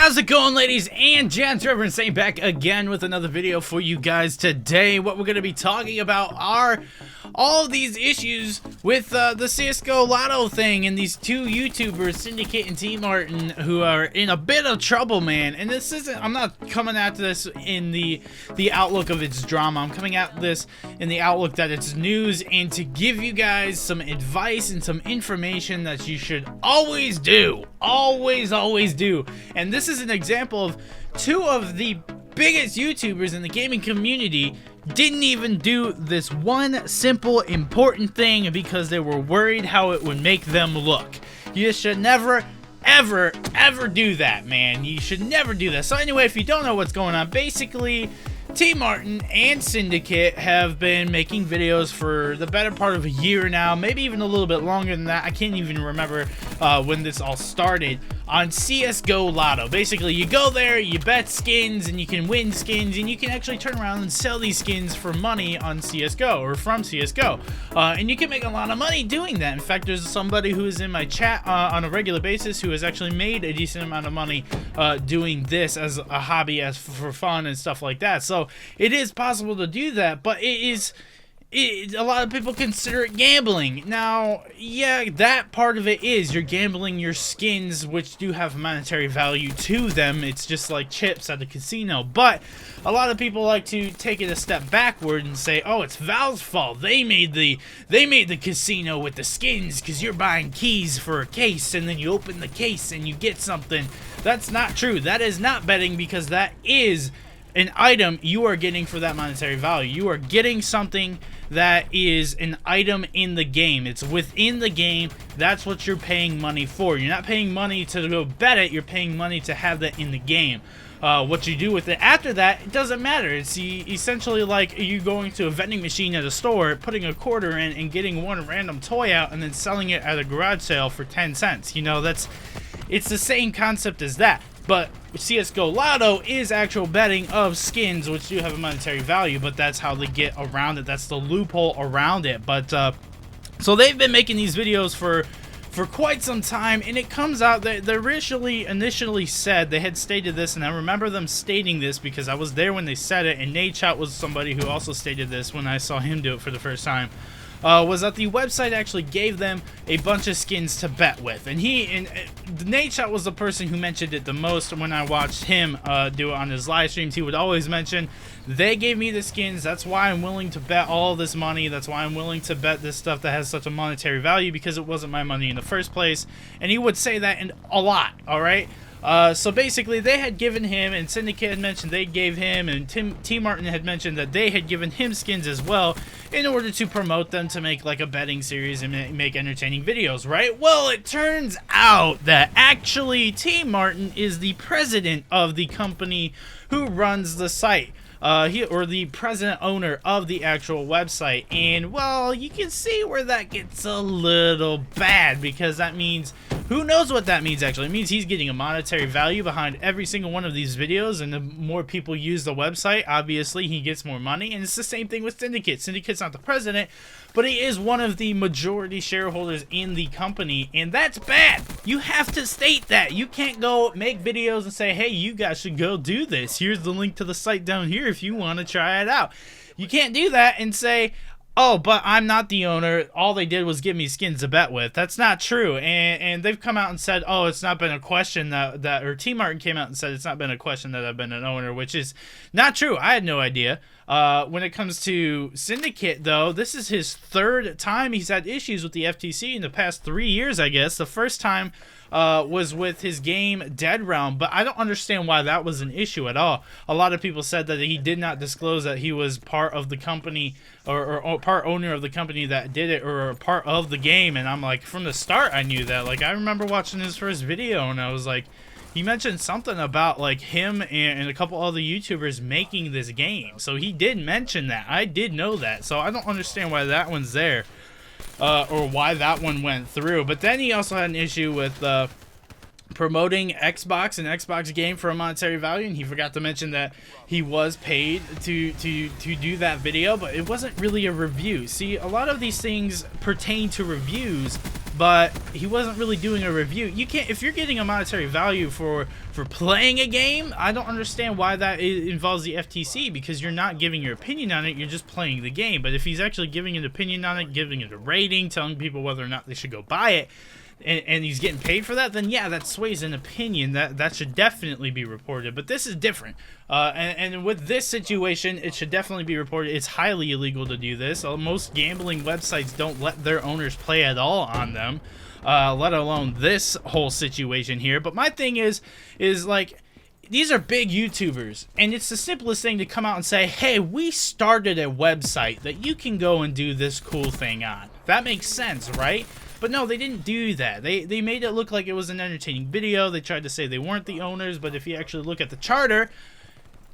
How's it going, ladies and gents? Reverend Saint back again with another video for you guys today. What we're going to be talking about are all of these issues with the CSGO Lotto thing and these two YouTubers, Syndicate and Tmartn, who are in a bit of trouble, man. And this isn't, I'm not coming at this in the outlook of its drama. I'm coming at this in the outlook that it's news and to give you guys some advice and some information that you should always do. Always do. And this is an example of two of the biggest YouTubers in the gaming community didn't even do this one simple important thing because they were worried how it would make them look. You should never ever do that, man. You should never do that. So anyway, if you don't know what's going on, basically Tmartn and Syndicate have been making videos for the better part of a year now, maybe even a little bit longer than that. I can't even remember when this all started, on CSGO Lotto. Basically, you go there, you bet skins, and you can win skins, and you can actually turn around and sell these skins for money on CSGO, or from CSGO. And you can make a lot of money doing that. In fact, there's somebody who is in my chat on a regular basis who has actually made a decent amount of money doing this as a hobby, as for fun and stuff like that. So it is possible to do that, but a lot of people consider it gambling. Now, yeah, that part of it is you're gambling your skins, which do have monetary value to them. It's just like chips at the casino. But a lot of people like to take it a step backward and say, "Oh, it's Valve's fault. They made the casino with the skins because you're buying keys for a case, and then you open the case and you get something." That's not true. That is not betting, because that is an item you are getting for that monetary value. You are getting something that is an item in the game. It's within the game. That's what you're paying money for. You're not paying money to go bet it. You're paying money to have that in the game. What you do with it after that, it doesn't matter. It's essentially like you going to a vending machine at a store, putting a quarter in and getting one random toy out and then selling it at a garage sale for 10 cents. You know, it's the same concept as that. But CSGO Lotto is actual betting of skins, which do have a monetary value, but that's how they get around it. That's the loophole around it. But so they've been making these videos for quite some time, and it comes out that they initially said, they had stated this, and I remember them stating this because I was there when they said it, and Nadeshot was somebody who also stated this when I saw him do it for the first time. Was that the website actually gave them a bunch of skins to bet with, and Nadeshot was the person who mentioned it the most when I watched him do it on his live streams. He would always mention, "They gave me the skins, that's why I'm willing to bet all this money, that's why I'm willing to bet this stuff that has such a monetary value, because it wasn't my money in the first place." And he would say that a lot, alright? So basically they had given him, and Syndicate had mentioned they gave him, and Tmartn had mentioned that they had given him skins as well in order to promote them to make like a betting series and make entertaining videos, right? Well, it turns out that actually Tmartn is the president of the company who runs the site. Or the president owner of the actual website, and well, you can see where that gets a little bad, because that means, who knows what that means actually. It means he's getting a monetary value behind every single one of these videos, and the more people use the website, obviously he gets more money. And it's the same thing with Syndicate. Syndicate's not the president, but he is one of the majority shareholders in the company, and that's bad. You have to state that. You can't go make videos and say, "Hey, you guys should go do this. Here's the link to the site down here if you want to try it out." You can't do that and say, "Oh, but I'm not the owner. All they did was give me skins to bet with." That's not true. And they've come out and said, "Oh, it's not been a question or Tmartn came out and said it's not been a question that I've been an owner," which is not true. I had no idea. When it comes to Syndicate, though, this is his third time he's had issues with the FTC in the past 3 years, I guess. The first time was with his game Dead Realm, but I don't understand why that was an issue at all. A lot of people said that he did not disclose that he was part of the company or part owner of the company that did it, or part of the game, and I'm like, from the start I knew that. Like, I remember watching his first video and I was like, he mentioned something about like him and a couple other YouTubers making this game, so he did mention that. I did know that, so I don't understand why that one's there. Or why that one went through. But then he also had an issue with promoting Xbox and Xbox game for a monetary value, and he forgot to mention that he was paid to do that video, but it wasn't really a review. See, a lot of these things pertain to reviews, but he wasn't really doing a review. You can't, if you're getting a monetary value for playing a game, I don't understand why that involves the FTC, because you're not giving your opinion on it, you're just playing the game. But if he's actually giving an opinion on it, giving it a rating, telling people whether or not they should go buy it, and he's getting paid for that, then yeah, that sways an opinion. That should definitely be reported. But this is different. And with this situation, it should definitely be reported. It's highly illegal to do this. Most gambling websites don't let their owners play at all on them, let alone this whole situation here. But my thing is like, these are big YouTubers, and it's the simplest thing to come out and say, hey, we started a website that you can go and do this cool thing on. That makes sense, right? But no, they didn't do that. They made it look like it was an entertaining video. They tried to say they weren't the owners, but if you actually look at the charter,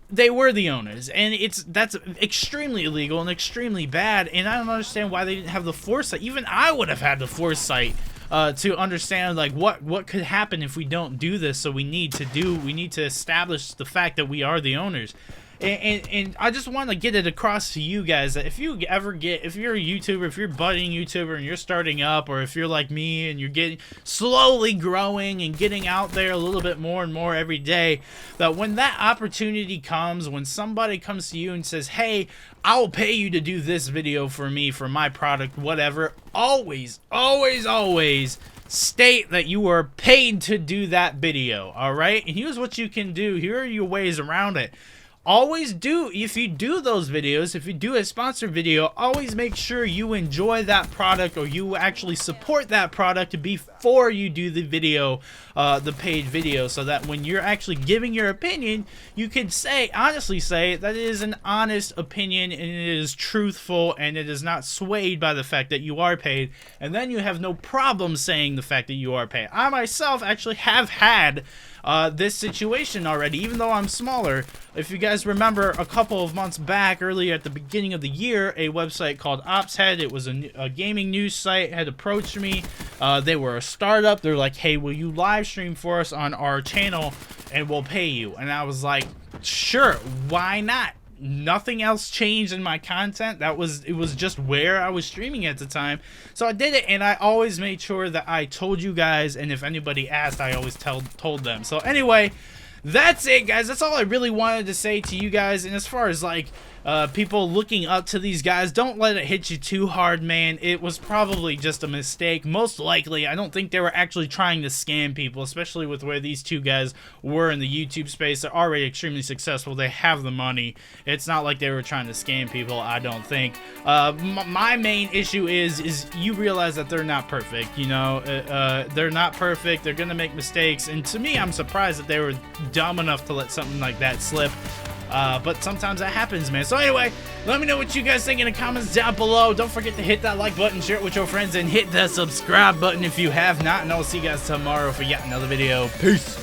they were the owners, and that's extremely illegal and extremely bad. And I don't understand why they didn't have the foresight. Even I would have had the foresight to understand like what could happen if we don't do this. So we need to establish the fact that we are the owners. And I just want to get it across to you guys that if you're a YouTuber, if you're a budding YouTuber and you're starting up, or if you're like me and you're getting slowly growing and getting out there a little bit more and more every day, that when that opportunity comes, when somebody comes to you and says, hey, I'll pay you to do this video for me, for my product, whatever, always state that you are paid to do that video, all right? And here's what you can do. Here are your ways around it. Always do, if you do those videos, if you do a sponsored video, always make sure you enjoy that product, or you actually support that product before you do the video, the paid video, so that when you're actually giving your opinion, you can honestly say that it is an honest opinion, and it is truthful, and it is not swayed by the fact that you are paid, and then you have no problem saying the fact that you are paid. I myself actually have had this situation already, even though I'm smaller. If you guys remember, a couple of months back, earlier at the beginning of the year, a website called OpsHead, it was a gaming news site, had approached me. They were a startup. They're like, hey, will you live stream for us on our channel and we'll pay you? And I was like, sure, why not? Nothing else changed in my content. It was just where I was streaming at the time. So I did it, and I always made sure that I told you guys, and if anybody asked, I always told them. So anyway, that's it, guys. That's all I really wanted to say to you guys. And as far as like people looking up to these guys, don't let it hit you too hard, man. It was probably just a mistake. Most likely, I don't think they were actually trying to scam people, especially with where these two guys were in the YouTube space. They're already extremely successful. They have the money. It's not like they were trying to scam people, I don't think. My main issue is you realize that they're not perfect, you know. They're not perfect. They're gonna make mistakes, and to me, I'm surprised that they were dumb enough to let something like that slip. But sometimes that happens, man. So anyway, let me know what you guys think in the comments down below. Don't forget to hit that like button, share it with your friends, and hit the subscribe button if you have not. And I'll see you guys tomorrow for yet another video. Peace.